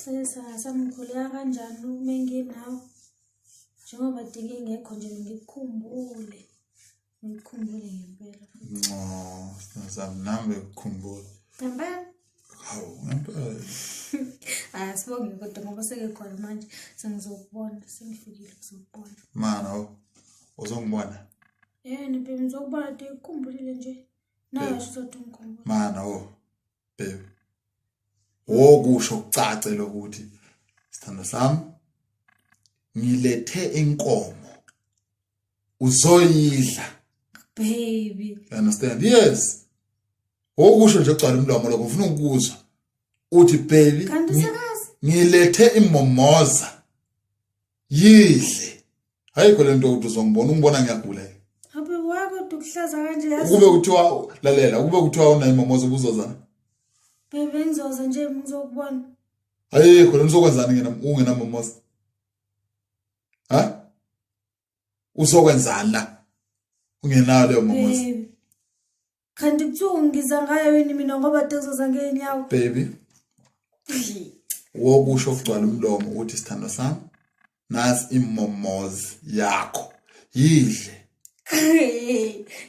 Samkhuleka kanjani umenginawo njengoba dinge ngekho nje ngikukhumbule ngempela Nambe ukukhumbula ngempela hawu ngempela sibonge kodwa ngoba sekekhona manje sengizokubona sengifikile kuzokubona mana uzongibona nibe ngizokubona ngikhumbulile nje nawe uzothi ngikhumbule mana baby wokusho kucace lokuthi Sthandwa sami ngilethe inkomo uzoyidla baby you understand yes wokusho nje ugcwala umlomo lokho ufuna ukuzwa uthi baby ngilethe iMomoza yidle ayikho lento ukuthi uzongibona ungibona ngiyagula habe wako ukuhlaza kanje yazi kube kuthiwa lalela kube kuthiwa una iMomoza ubuzozana baby ngizoza nje ngizokubona ayikho lento uzokwenzani ungena Momoza ha uzokwenzani la ungenayo leyo Momoza kanti kuthiwa ngiza ngayo yini mina ngoba tezoza ngeni yawo baby wokusho ugcwala umlomo uthi Sthandwa sami nasi iMomozi yakho yidle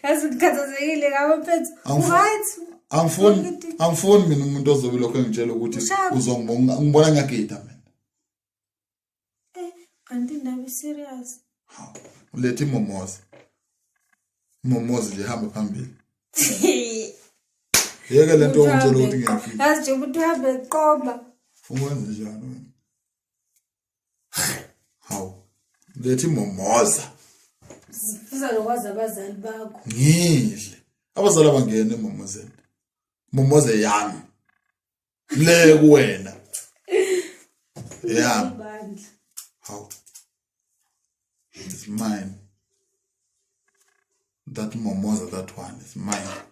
yazi ngikhathazekile ngabe mfethu right angifuni mina umuntu ozobe lokho engitshela ukuthi uzongibona ngibona ngiyagida mina kanti indaba serious ulethe iMomozi nje hamba phambili yeke lento ongitshela ukuthi ngiyafika yazi nje ukuthi uhambe eqoba uwenze njani wena hawu lethe iMomoza sifisa lokwazi abazali bakho ngidle abazali abangene eMomozeni Momoze yami le kuwena yami how it's mine that Momoza that one is mine